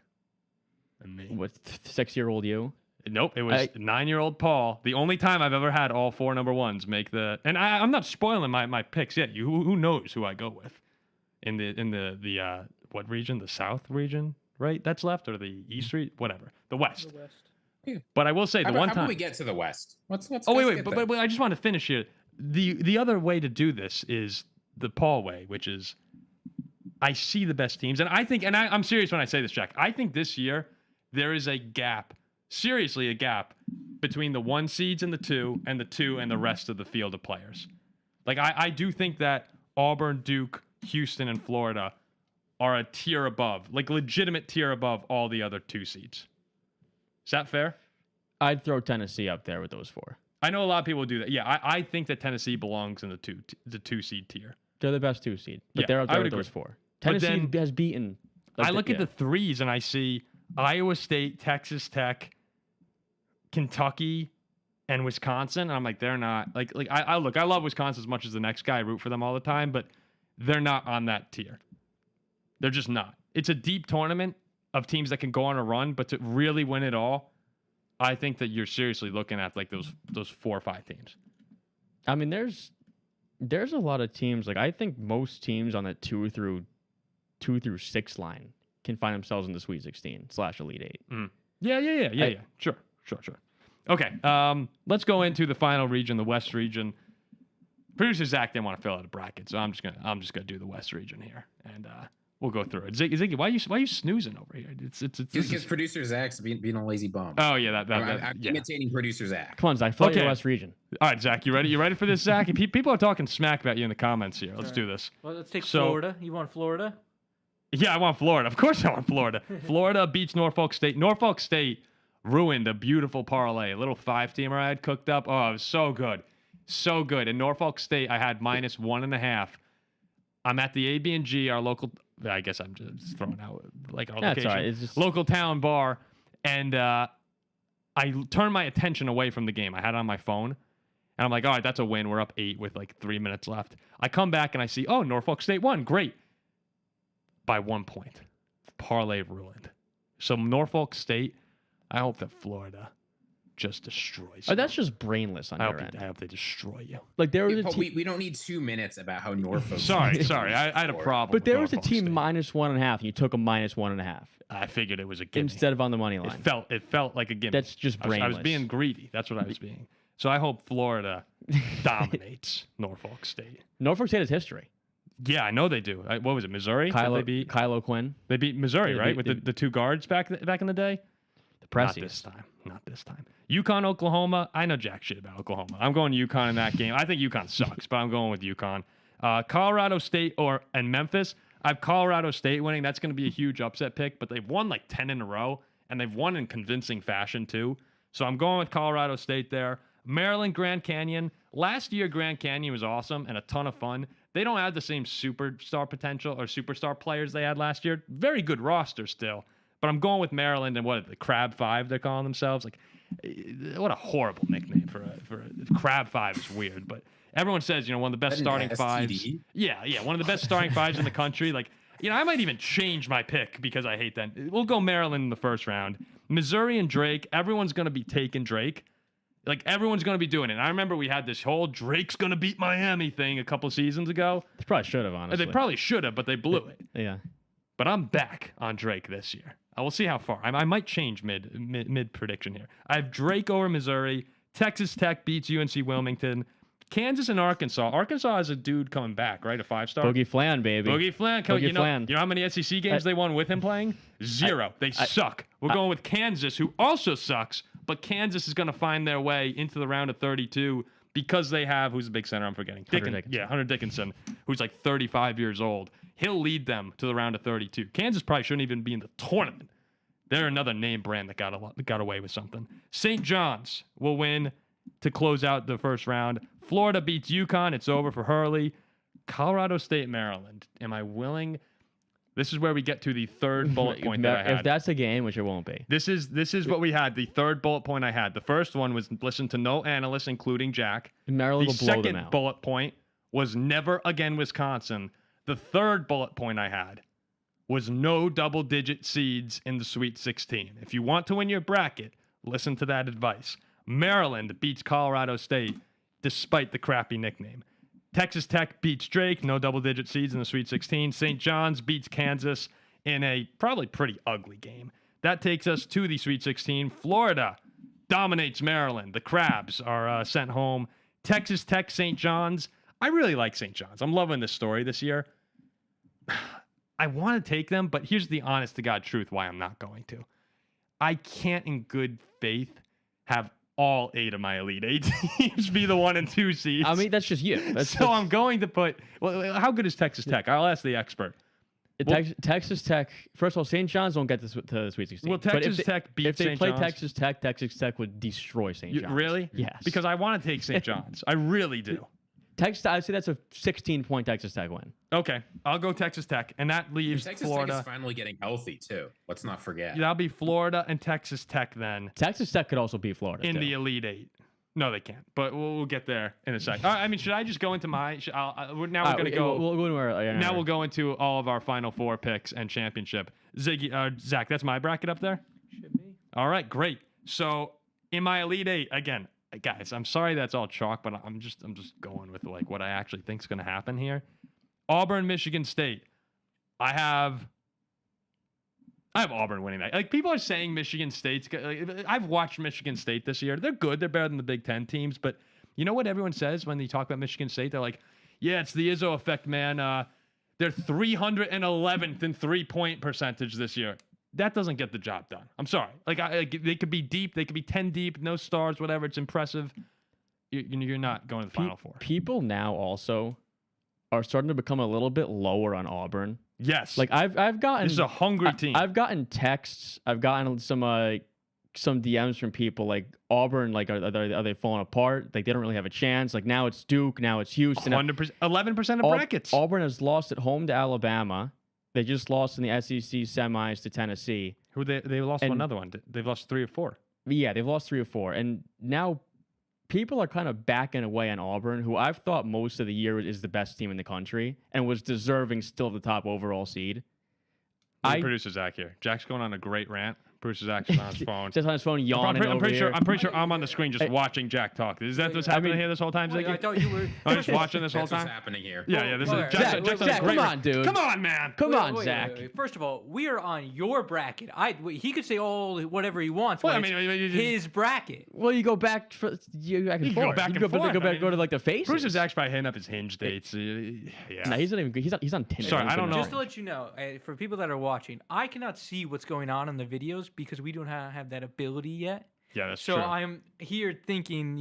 And me. What, 6-year-old you? Nope, it was 9-year-old Paul. The only time I've ever had all 4 number 1s make the. And I'm not spoiling my picks yet. Who knows who I go with in the what region? The South region, right? That's left, or the East region, whatever. The West. Yeah. But I will say how one time. How about we get to the West? Wait. But I just want to finish here. The other way to do this is the Paul way, which is I see the best teams. And I think, and I'm serious when I say this, Jack, I think this year there is a gap, seriously a gap, between the 1 seeds and the 2 and the rest of the field of players. Like, I do think that Auburn, Duke, Houston, and Florida are a tier above, like legitimate tier above all the other 2 seeds. Is that fair? I'd throw Tennessee up there with those 4. I know a lot of people do that. Yeah, I think that Tennessee belongs in the 2 seed tier. They're the best 2 seed, but Yeah, they're up I there would with those agree. 4. Tennessee has beaten. I look at the 3s and I see Iowa State, Texas Tech, Kentucky, and Wisconsin. And I'm like, they're not like I look. I love Wisconsin as much as the next guy. I root for them all the time, but they're not on that tier. They're just not. It's a deep tournament of teams that can go on a run, but to really win it all, I think that you're seriously looking at like those 4 or 5 teams. I mean, there's a lot of teams. Like, I think most teams on that 2 through 6 line can find themselves in the Sweet 16/Elite 8. Yeah. Sure. Okay. Let's go into the final region, the West region. Producer Zach didn't want to fill out a bracket, so I'm just gonna do the West region here, and we'll go through it. Ziggy, why are you snoozing over here? It's because producer Zach's being a lazy bum. Oh yeah, I'm imitating producer Zach. Come on, Zach, fill out Okay. your West region. All right, Zach, you ready? You ready for this, Zach? People are talking smack about you in the comments here. Let's do this. Well, let's take So- Florida. You want Florida? Yeah, I want Florida. Of course I want Florida. Florida beats Norfolk State. Norfolk State ruined a beautiful parlay. A little 5-teamer I had cooked up. Oh, it was so good. So good. In Norfolk State, I had -1.5. I'm at the AB&G, our local, I guess I'm just throwing out like our That's location. all right. It's just Local town bar. And I turned my attention away from the game. I had it on my phone. And I'm like, all right, that's a win. We're up 8 with like 3 minutes left. I come back and I see, oh, Norfolk State won. Great. By 1 point. Parlay ruined. So Norfolk State, I hope that Florida just destroys you. that's just brainless on I your hope, end. I hope they destroy you. Like, there was a But team, we don't need 2 minutes about how Norfolk. Sorry. I had a problem. but there with was a Norfolk team State. -1.5, and you took a -1.5 I figured it was a gimme. instead of on the money line. It felt like a gimme. That's just I was brainless. being greedy. That's what I was being. So I hope Florida dominates Norfolk State. Norfolk State has history. Yeah, I know they do. What was it, Missouri? that they beat? Kylo Quinn, They beat Missouri, Yeah, right? they- With the 2 guards back in the day? the Not Pressies. this time. Not this time. UConn, Oklahoma. I know jack shit about Oklahoma. I'm going UConn in that game. I think UConn sucks, but I'm going with UConn. Colorado State and Memphis. I have Colorado State winning. That's going to be a huge upset pick, but they've won like 10 in a row, and they've won in convincing fashion too. So I'm going with Colorado State there. Maryland, Grand Canyon. Last year, Grand Canyon was awesome and a ton of fun. They don't have the same superstar potential or superstar players they had last year. Very good roster still. But I'm going with Maryland and what, the Crab 5 they're calling themselves. Like, what a horrible nickname for a Crab 5 is weird. But everyone says, one of the best Isn't starting it fives. STD? Yeah, one of the best starting fives in the country. Like, I might even change my pick because I hate that. We'll go Maryland in the first round. Missouri and Drake. Everyone's going to be taking Drake. Like, everyone's going to be doing it. And I remember we had this whole Drake's going to beat Miami thing a couple seasons ago. They probably should have, honestly. They probably should have, but they blew it. Yeah. But I'm back on Drake this year. I will see how far. I might change mid prediction here. I have Drake over Missouri. Texas Tech beats UNC Wilmington. Kansas and Arkansas. Arkansas has a dude coming back, right? A 5-star. Boogie Flan, baby. Boogie Flan. Boogie You know how many SEC games they won with him playing? 0. They suck. We're going with Kansas, who also sucks, but Kansas is going to find their way into the round of 32 because they have, who's the big center I'm forgetting? Hunter Dickinson, who's like 35 years old. He'll lead them to the round of 32. Kansas probably shouldn't even be in the tournament. They're another name brand that got away with something. St. John's will win to close out the first round. Florida beats UConn. It's over for Hurley. Colorado State, Maryland. Am I willing? This is where we get to the third bullet point that I had. If that's a game, which it won't be. This is what we had. The third bullet point I had. The first one was listen to no analysts, including Jack. Maryland The will blow them second out. bullet point was never again Wisconsin. The third bullet point I had was no double-digit seeds in the Sweet 16. If you want to win your bracket, listen to that advice. Maryland beats Colorado State despite the crappy nickname. Texas Tech beats Drake, no double-digit seeds in the Sweet 16. St. John's beats Kansas in a probably pretty ugly game. That takes us to the Sweet 16. Florida dominates Maryland. The Crabs are sent home. Texas Tech, St. John's. I really like St. John's. I'm loving this story this year. I want to take them, but here's the honest to God truth why I'm not going to. I can't in good faith have all 8 of my Elite 8 teams be the 1 and 2 seeds. I mean, that's just you. I'm going to put. Well, how good is Texas Tech? I'll ask the expert. Texas Tech. First of all, St. John's won't get to the Sweet 16. Well, Texas Tech beat if they St. play John's. Texas Tech would destroy St. John's. Really? Yes. Because I want to take St. John's. I really do. I'd say that's a 16-point Texas Tech win. Okay, I'll go Texas Tech, and that leaves Texas Florida. Tech is finally getting healthy too. Let's not forget. Yeah, that'll be Florida and Texas Tech then Texas Tech could also beat Florida in too. the Elite 8. No, they can't. But we'll get there in a second. I mean, should I just go into my? Now we're going to go. We'll go to our, Now we'll go into all of our Final Four picks and championship. Ziggy, Zach, that's my bracket up there. Should be. All right, great. So in my Elite 8, again, guys, I'm sorry that's all chalk, but I'm just going with like what I actually think is going to happen here. Auburn, Michigan State. I have Auburn winning that. Like, people are saying Michigan State's like, I've watched Michigan State this year. They're good. They're better than the Big Ten teams. But you know what everyone says when they talk about Michigan State? They're like, yeah, it's the Izzo effect, man. They're 311th in 3-point percentage this year. That doesn't get the job done. I'm sorry. Like, they could be deep. They could be 10 deep, no stars, whatever. It's impressive. You're not going to the Final Four. People now also are starting to become a little bit lower on Auburn. Yes. Like I've gotten. This is a hungry team. I've gotten texts. I've gotten some DMs from people like Auburn. Like are they falling apart? Like they don't really have a chance. Like now it's Duke. Now it's Houston. 100%, 11% of brackets. Auburn has lost at home to Alabama. They just lost in the SEC semis to Tennessee. Who they lost another one. They've lost 3 or 4. Yeah, they've lost 3 or 4, and now people are kind of backing away on Auburn, who I've thought most of the year is the best team in the country and was deserving still of the top overall seed. Producer Zach here. Jack's going on a great rant. Producer Zach's on his phone. Just on his phone, yawning I'm pretty over sure I'm on the screen just watching Jack talk. Is that what's happening here this whole time, Ziggy? I thought you were. I'm just watching this whole That's time. what's happening here. Yeah, this is Wait, Jack's on a Zach, great come on, rant. dude. Come on, man. Come on, Zach. Wait. First of all, we are on your bracket. He could say whatever he wants. Well, but it's his bracket. Well, you go back back and You can forth. go back you and forth. Go to like the faces. Producer Zach's probably hitting up his hinge dates. Yeah. No, he's not even. He's on Tinder. Sorry, I don't know. Just to let you know, for people that are watching, I cannot see what's going on in the videos because we don't have that ability yet. Yeah, that's So true. I'm here thinking,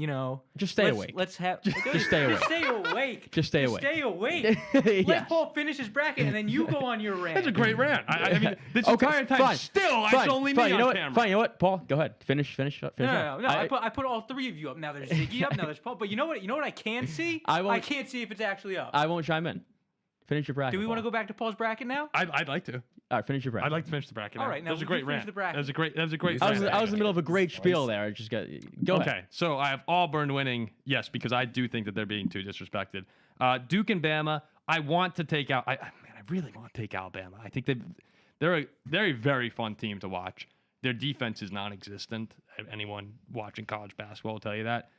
Just stay awake. Let's have Just stay awake. Just stay awake. Just stay awake. Stay awake. Yes. Let Paul finish his bracket, and then you go on your rant. That's a great rant. I mean, this Okay, entire time, fine. still, Fine, it's only fine, me you know on what? camera. Fine, you know what? Paul, go ahead. Finish up. No. I put all 3 of you up. Now there's Ziggy up. Now there's Paul. But you know what? You know what I can see? I can't see if it's actually up. I won't chime in. Finish your bracket. Do we want to Paul. go back to Paul's bracket now? I'd like to. All right, finish your bracket. I'd like to finish the bracket. All right, now that was a we great can finish rant. the bracket. That was a great I rant. was in the middle of a great spiel there. I just go Okay, ahead. so I have Auburn winning, yes, because I do think that they're being too disrespected. Duke and Bama, I want to take out. I really want to take Alabama. I think they're a very, very fun team to watch. Their defense is non-existent. Anyone watching college basketball will tell you that.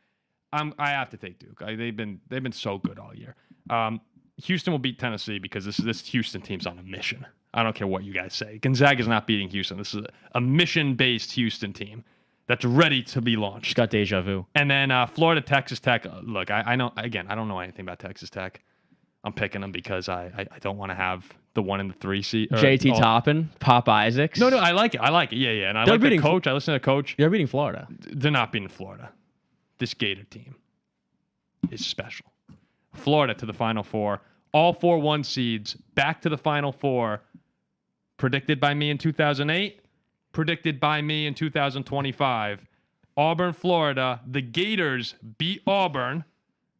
I have to take Duke. They've been so good all year. Houston will beat Tennessee because this Houston team's on a mission. I don't care what you guys say. Gonzaga's not beating Houston. This is a mission-based Houston team that's ready to be launched. Just got deja vu. And then Florida, Texas Tech. Look, I know, again, I don't know anything about Texas Tech. I'm picking them because I don't want to have the 1 and the 3 seed. JT Toppin, Pop Isaacs. No, I like it. Yeah. And I They're like the beating coach. I listen to the coach. They're beating Florida. They're not beating Florida. This Gator team is special. Florida to the Final Four. All 4 1 seeds back to the Final Four. Predicted by me in 2008. Predicted by me in 2025. Auburn, Florida. The Gators beat Auburn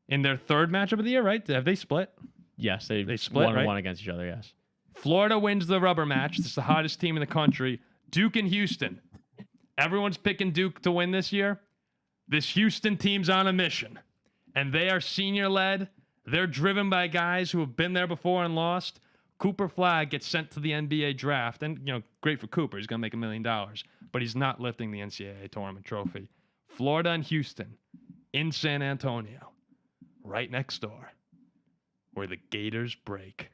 in their 3rd matchup of the year, right? Have they split? Yes, they split, one right? and one against each other. Yes. Florida wins the rubber match. This is the hottest team in the country. Duke and Houston. Everyone's picking Duke to win this year. This Houston team's on a mission. And they are senior-led. They're driven by guys who have been there before and lost. Cooper Flagg gets sent to the NBA draft. And, great for Cooper. He's going to make $1 million. But he's not lifting the NCAA Tournament trophy. Florida and Houston in San Antonio, right next door, where the Gators break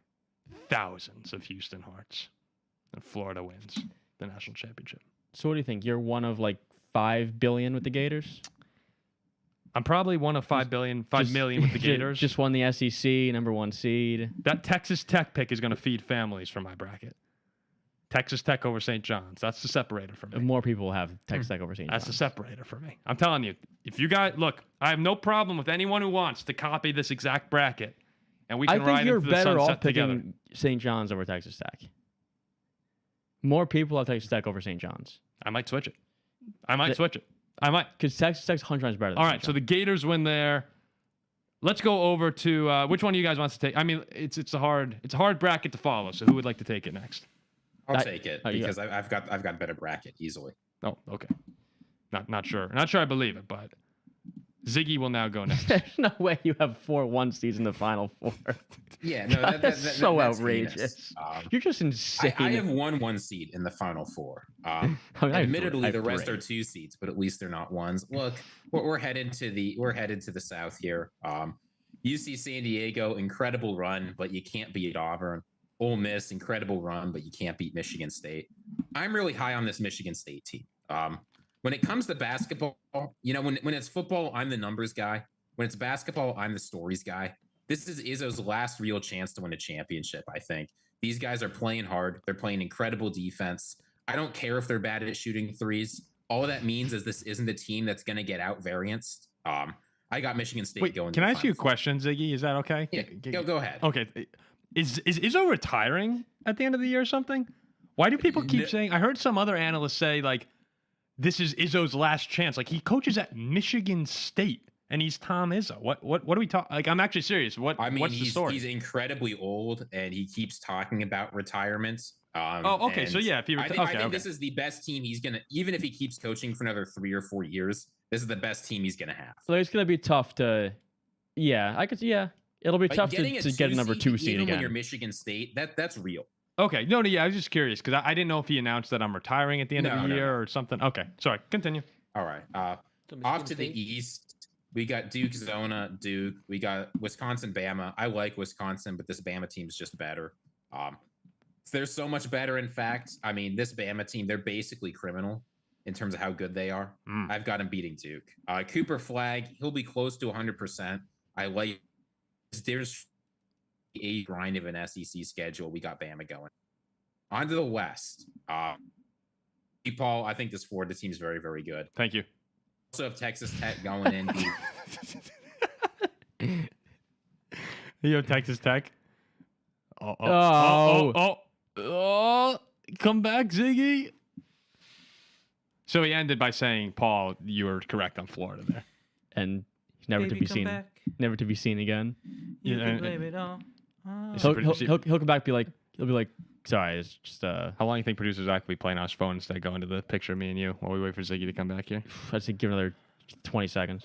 thousands of Houston hearts. And Florida wins the national championship. So what do you think? You're one of like 5 billion with the Gators. I'm probably one of 5 million with the Gators. Just won the SEC, number 1 seed. That Texas Tech pick is going to feed families for my bracket. Texas Tech over St. John's. That's the separator for me. More people will have Texas Tech over St. John's. That's the separator for me. I'm telling you, if you guys look, I have no problem with anyone who wants to copy this exact bracket, and we can I ride think you're into the better sunset off picking together. St. John's over Texas Tech. More people have Texas Tech over St. John's. I might switch it. I might. Because Texas Tech's 100 times better than All St. right, so the Gators win there. Let's go over to which one of you guys wants to take? I mean, it's a hard bracket to follow. So who would like to take it next? I'll take it because I've got a better bracket easily. Oh, okay. Not sure. Not sure I believe it, but Ziggy will now go next. There's no way you have 4 1 seeds in the Final Four. Yeah, no, that's so that's outrageous. You're just insane. I have 1 seed in the Final Four. I have Admittedly, the 3. rest are 2 seeds, but at least they're not 1s. Look, we're headed to the South here. UC San Diego, incredible run, but you can't beat Auburn. Ole Miss, incredible run, but you can't beat Michigan State. I'm really high on this Michigan State team. When it comes to basketball, you know, when it's football, I'm the numbers guy. When it's basketball, I'm the stories guy. This is Izzo's last real chance to win a championship, I think. These guys are playing hard. They're playing incredible defense. I don't care if they're bad at shooting threes. All that means is this isn't a team that's going to get out varianced. I got Michigan State going. Can I ask you a question, Ziggy? Is that okay? Yeah, go ahead. Okay. Is Izzo retiring at the end of the year or something? Why do people keep saying? I heard some other analysts say, like, this is Izzo's last chance. Like, he coaches at Michigan State, and he's Tom Izzo. What are we talking? Like, I'm actually serious. What's the story? He's incredibly old, and he keeps talking about retirement. Okay. So yeah, if he I think this is the best team he's gonna. Even if he keeps coaching for another 3 or 4 years, this is the best team he's gonna have. So it's gonna be tough to. Yeah, I could. Yeah, it'll be tough to get a number 2 seed even again. when you're Michigan State. That's real. Okay. No, yeah, I was just curious because I didn't know if he announced that I'm retiring at the end of the year or something. Okay. Sorry. Continue. All right. Off to the east, we got Duke, Zona, Duke. We got Wisconsin, Bama. I like Wisconsin, but this Bama team is just better. They're so much better. In fact, I mean, this Bama team, they're basically criminal in terms of how good they are. I've got him beating Duke. Cooper Flag, he'll be close to 100%. I like there's a grind of an SEC schedule. We got Bama going. On to the West. Paul, I think this Florida team is very, very good. Thank you. Also have Texas Tech going in. You have Texas Tech? Come back, Ziggy. So he ended by saying, Paul, you were correct on Florida there. And never to be seen. Back. Never to be seen again. You can blame it all. He'll come back. He'll be like, sorry, it's just How long do you think producer Zach will be playing on his phone instead of going to the picture of me and you while we wait for Ziggy to come back here? I'd say give another 20 seconds.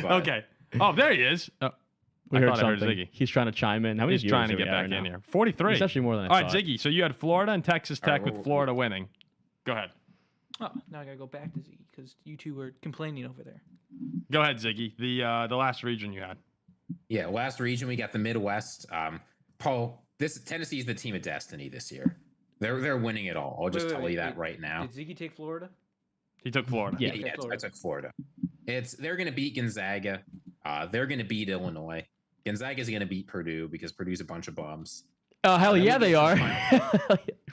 Okay. Oh, there he is. Oh, I heard heard Ziggy. something. He's trying to chime in. How many He's trying to get back in here. 43. It's actually more than I All thought. right, Ziggy. So you had Florida and Texas Tech with Florida winning. Go ahead. Oh, now I gotta go back to Ziggy because you two were complaining over there. Go ahead, Ziggy. The last region you had. Yeah, last region we got the Midwest. Paul, Tennessee is the team of destiny this year. They're winning it all. I'll just tell you that right now. Did Ziggy take Florida? He took Florida. Yeah, I took Florida. They're going to beat Gonzaga. They're going to beat Illinois. Gonzaga's going to beat Purdue because Purdue's a bunch of bums. Oh, hell yeah, they are.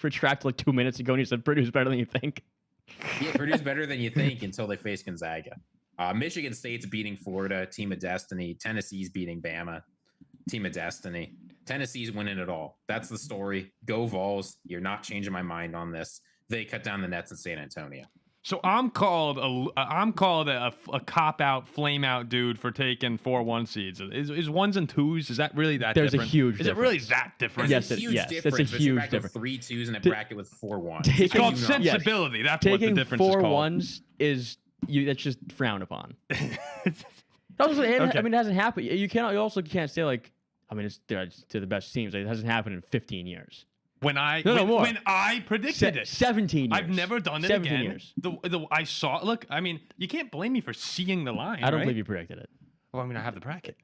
Retract like 2 minutes ago and you said Purdue's better than you think. Yeah, Purdue's better than you think until they face Gonzaga. Michigan State's beating Florida, team of destiny. Tennessee's beating Bama, team of destiny. Tennessee's winning it all. That's the story. Go Vols. You're not changing my mind on this. They cut down the nets in San Antonio. So I'm called a cop out, flame out dude for taking 4-1 seeds. Is ones and twos? Is that really that There's different? a huge Is difference. it really that different? Yes, It's a huge difference. that's a huge It's difference. 3 2s in a bracket with 4 1s. It's called Taking- sensibility. That's what the Taking difference is 4 called. ones is that's just frowned upon. Also, I mean, it hasn't happened. You also can't say like, I mean, it's to the best teams. Like, it hasn't happened in 15 years. When I predicted it, 17 years. I've never done it 17 again. years. I saw. Look, I mean, you can't blame me for seeing the line. I don't right? believe you predicted it. Well, I mean, I have the bracket.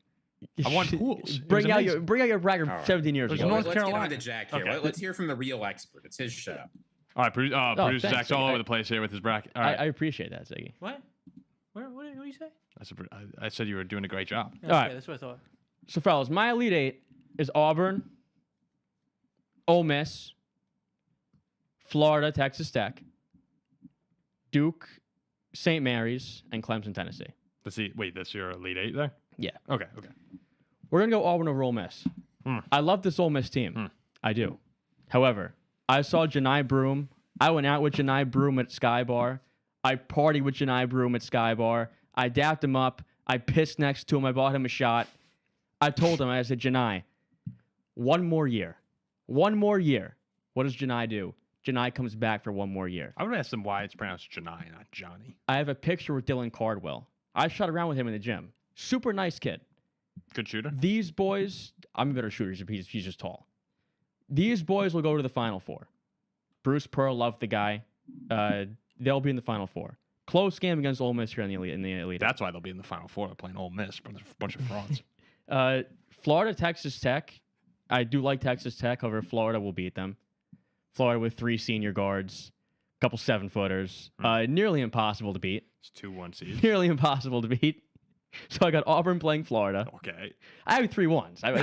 I won pools. Bring out your bracket All right. 17 years There's ago. North Let's Carolina. get on to Jack here. Okay. Let's hear from the real expert. It's his show. All right, producer thanks, Zach's all Ziggy. over the place here with his bracket. All right. I appreciate that, Ziggy. What? What What you say? I said you were doing a great job. Okay, right. that's what I thought. So, fellas, my Elite Eight is Auburn, Ole Miss, Florida, Texas Tech, Duke, St. Mary's, and Clemson, Tennessee. Let's see. Wait, that's your Elite Eight there? Yeah. Okay. We're going to go Auburn over Ole Miss. I love this Ole Miss team. I do. However, I saw Janai Broom. I went out with Janai Broom at Sky Bar. I partied with Janai Broom at Sky Bar. I dapped him up. I pissed next to him. I bought him a shot. I told him, I said, Janai, one more year. One more year. What does Janai do? Janai comes back for one more year. I would ask them why it's pronounced Janai, not Johnny. I have a picture with Dylan Cardwell. I shot around with him in the gym. Super nice kid. Good shooter. These boys, I'm a better shooter. He's just tall. These boys will go to the Final Four. Bruce Pearl, loved the guy. They'll be in the Final Four. Close game against Ole Miss here in the Elite. That's why they'll be in the Final Four. They're playing Ole Miss, but there's a bunch of frauds. Florida, Texas Tech. I do like Texas Tech. However, Florida will beat them. Florida with 3 senior guards, a couple 7-footers. Nearly impossible to beat. It's 2-1 seeds. Nearly impossible to beat. So I got Auburn playing Florida. Okay. I have 3 1s. Okay.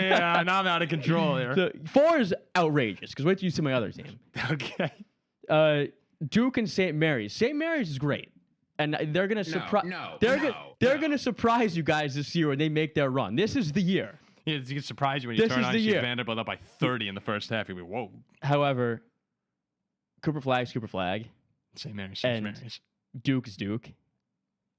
Yeah. Now I'm out of control here. So 4 is outrageous because wait till you see my other team. Okay. Duke and St. Mary's. St. Mary's is great, and they're gonna surprise. They're gonna surprise you guys this year when they make their run. This is the year. Yeah, it's gonna surprise you when you This turn is on the and see year. Vanderbilt up by 30 in the first half. You'll be whoa. However, Cooper Flag's Cooper Flag. St. Mary's. And- St. Mary's. Duke is Duke.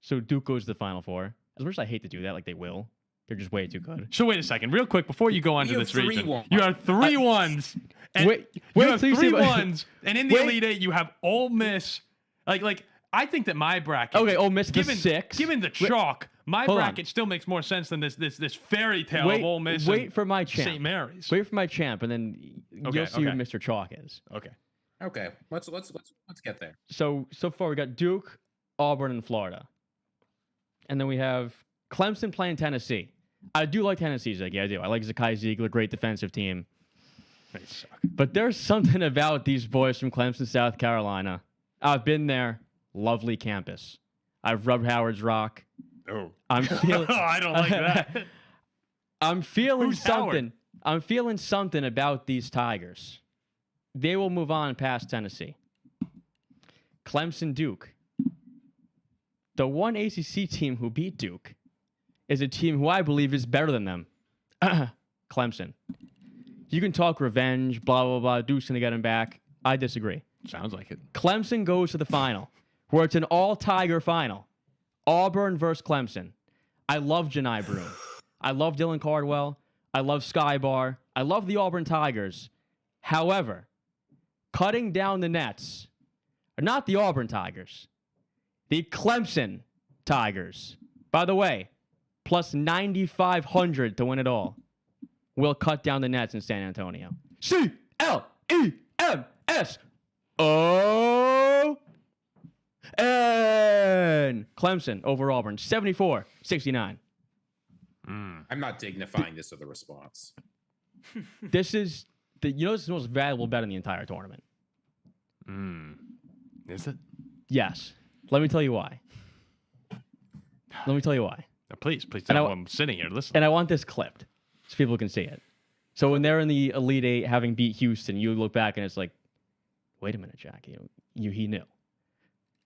So Duke goes to the Final Four. As much as I hate to do that, like they will. They're just way too good. So wait a second, real quick, before you go on to You this have 3 region, ones. you have 3 1s. And Wait you have till you 3 see my- 1s, and in the Wait. Elite Eight, you have Ole Miss. Like I think that my bracket. Okay, Ole Miss the given 6. Given the chalk, my Hold on. bracket still makes more sense than this fairy tale Wait, of Ole Miss. wait and for my champ. St. Mary's. Wait for my champ, and then Okay, you'll see who okay. Mr. Chalk is. Okay. Okay, let's get there. So far we got Duke, Auburn, and Florida, and then we have Clemson playing Tennessee. I do like Tennessee, Ziggy. I do. I like Zakai Ziegler, great defensive team. They suck. But there's something about these boys from Clemson, South Carolina. I've been there. Lovely campus. I've rubbed Howard's Rock. Oh. I'm feeling. I don't like that. I'm feeling Who's Howard? something. I'm feeling something about these Tigers. They will move on past Tennessee. Clemson, Duke. The one ACC team who beat Duke is a team who I believe is better than them. Clemson. You can talk revenge, blah, blah, blah. Duke's going to get him back. I disagree. Sounds like it. Clemson goes to the final, where it's an all-Tiger final. Auburn versus Clemson. I love Janai Broom. I love Dylan Cardwell. I love Sky Bar. I love the Auburn Tigers. However, cutting down the nets are not the Auburn Tigers. The Clemson Tigers. By the way, plus 9,500 to win it all. Will cut down the nets in San Antonio. C-L-E-M-S-O-N. Clemson over Auburn. 74-69. I'm not dignifying this with a response. This is this is the most valuable bet in the entire tournament. Is it? Yes. Let me tell you why. Please And tell I- me. I'm sitting here. Listen. And I want this clipped so people can see it. So when they're in the Elite Eight having beat Houston, you look back and it's like, wait a minute, Jack. He knew.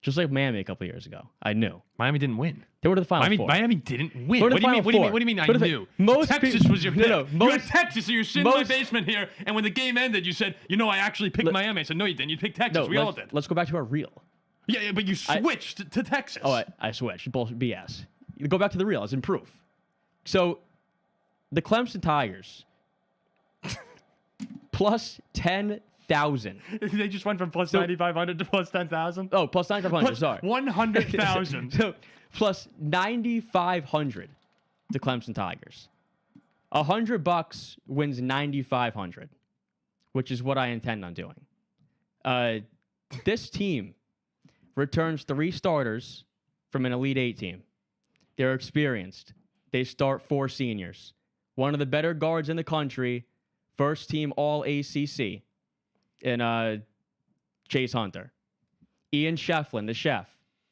Just like Miami a couple years ago. I knew. Miami didn't win. They were to the Final Four. Miami didn't win. Go to What the do you mean? Final What do you mean? Four. What do you mean? I Go to the- knew. most Texas peop- was your pick. No, You had most- Texas, so you're sitting in my most- basement here, and when the game ended, you said, I actually picked Miami. I said, no, you didn't. You picked Texas. No, We all did. let's go back to our real. Yeah, but you switched to Texas. Oh, I switched. Bullshit, BS. You go back to the real. It's in proof. So, the Clemson Tigers, plus 10,000. They just went from plus 9,500 to plus 10,000. Oh, plus 9,500, sorry. 100,000. So, plus 9,500 to Clemson Tigers. $100 wins 9,500, which is what I intend on doing. This team returns 3 starters from an Elite Eight team. They're experienced. They start 4 seniors. One of the better guards in the country, first team All ACC, in Chase Hunter. Ian Shefflin, the chef,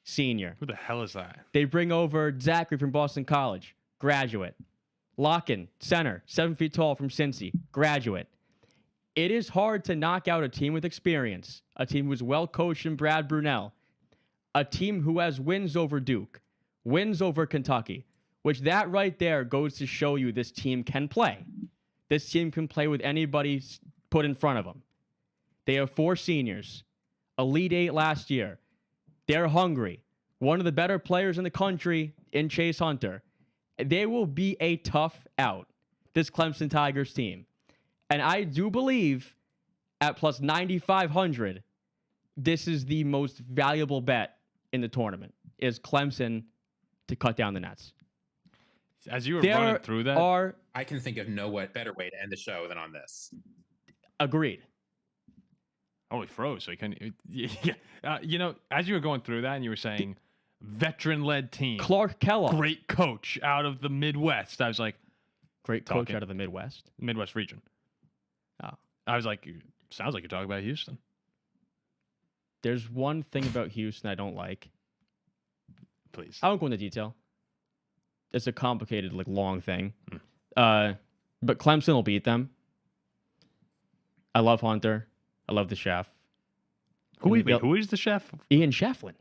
senior. Who the hell is that? They bring over Zachary from Boston College, graduate. Locken, center, 7 feet tall from Cincy, graduate. It is hard to knock out a team with experience, a team who's well coached in Brad Brunell, a team who has wins over Duke, wins over Kentucky, which that right there goes to show you this team can play. This team can play with anybody put in front of them. They have 4 seniors, Elite 8 last year. They're hungry. One of the better players in the country in Chase Hunter. They will be a tough out, this Clemson Tigers team. And I do believe at plus 9,500, this is the most valuable bet in the tournament, is Clemson to cut down the nets. As you were running through that, I can think of no better way to end the show than on this. Agreed. oh, he froze. So he couldn't. As you were going through that and you were saying veteran-led team, Clark Kellogg, great coach out of the Midwest. I was like, great coach out of the Midwest region. Oh. I was like, sounds like you're talking about Houston. There's one thing about Houston I don't like. Please. I won't go into detail. It's a complicated, long thing. But Clemson will beat them. I love Hunter. I love the chef. Who is the chef? Ian Shefflin.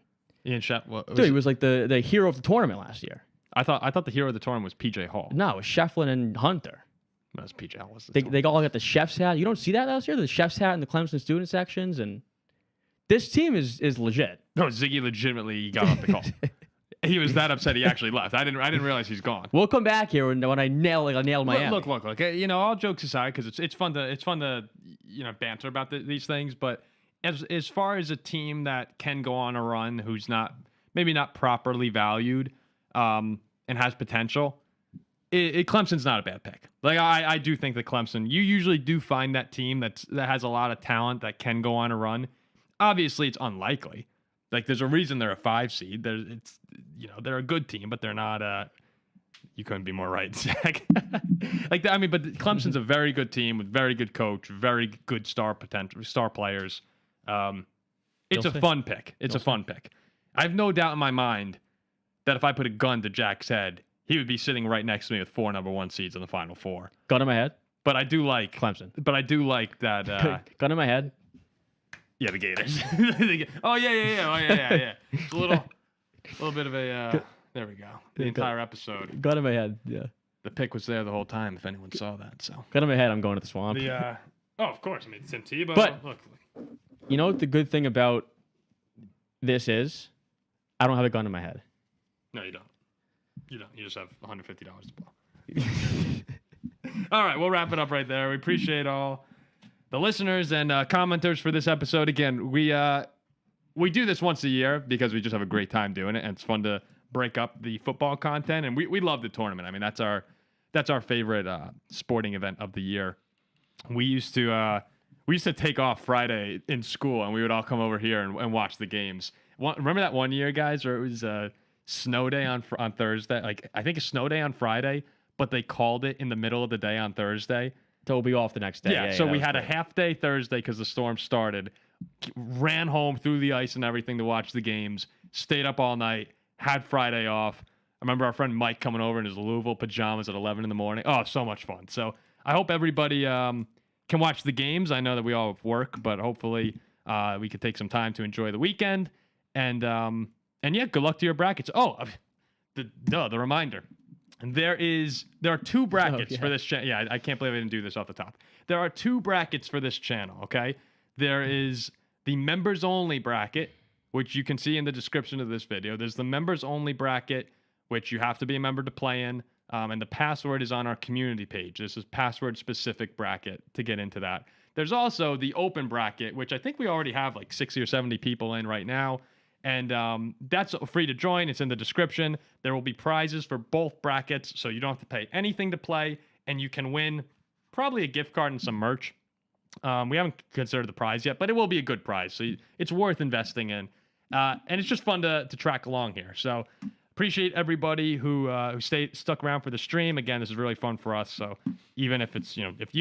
Ian Chef. Dude, he was like the hero of the tournament last year. I thought the hero of the tournament was PJ Hall. No, it was Shefflin and Hunter. No, it's PJ Hall. They all got the chef's hat. You don't see that last year? The chef's hat in the Clemson student sections. And this team is legit. No, Ziggy legitimately got off the call. He was that upset he actually left. I didn't realize he's gone. We'll come back here when I nail my look. All jokes aside, because it's fun to banter about these things. But as far as a team that can go on a run, who's maybe not properly valued, and has potential, Clemson's not a bad pick. I do think that Clemson, you usually do find that team that has a lot of talent that can go on a run. Obviously, it's unlikely. There's a reason they're a 5 seed. They're a good team, but they're not. You couldn't be more right, Zach. But Clemson's a very good team with very good coach, very good star players. It's a fun pick. It's a fun pick. I have no doubt in my mind that if I put a gun to Jack's head, he would be sitting right next to me with 4 number 1 seeds in the Final Four. Gun in my head. But I do like Clemson. But I do like that. Gun in my head. Yeah, the Gators. Oh yeah. It's a little bit of a. There we go. The entire episode. Gun in my head. Yeah. The pick was there the whole time. If anyone saw that, so. Gun in my head. I'm going to the swamp. Of course. It's Tim Tebow. But look. You know what the good thing about this is? I don't have a gun in my head. No, you don't. You don't. You just have $150 to blow. All right, we'll wrap it up right there. We appreciate all the listeners and commenters for this episode. Again, we do this once a year because we just have a great time doing it, and it's fun to break up the football content. And we love the tournament. I mean, that's our favorite sporting event of the year. We used to take off Friday in school, and we would all come over here and watch the games. Remember that one year, guys, where it was snow day on Thursday? I think a snow day on Friday, but they called it in the middle of the day on Thursday. So we'll be off the next day. Yeah, so we had a half day Thursday because the storm started. Ran home through the ice and everything to watch the games. Stayed up all night. Had Friday off. I remember our friend Mike coming over in his Louisville pajamas at 11 in the morning. Oh, so much fun. So I hope everybody can watch the games. I know that we all have work, but hopefully we could take some time to enjoy the weekend. And yeah, good luck to your brackets. Oh, the reminder. And there are 2 brackets for this channel. Yeah, I can't believe I didn't do this off the top. There are 2 brackets for this channel, okay? There is the members only bracket, which you can see in the description of this video. There's the members only bracket, which you have to be a member to play in. And the password is on our community page. This is password specific bracket to get into that. There's also the open bracket, which I think we already have 60 or 70 people in right now. And that's free to join. It's in the description. There will be prizes for both brackets, so you don't have to pay anything to play, and you can win probably a gift card and some merch. We haven't considered the prize yet, but it will be a good prize, so it's worth investing in. And it's just fun to track along here. So appreciate everybody who stuck around for the stream. Again, this is really fun for us. So even if it's if you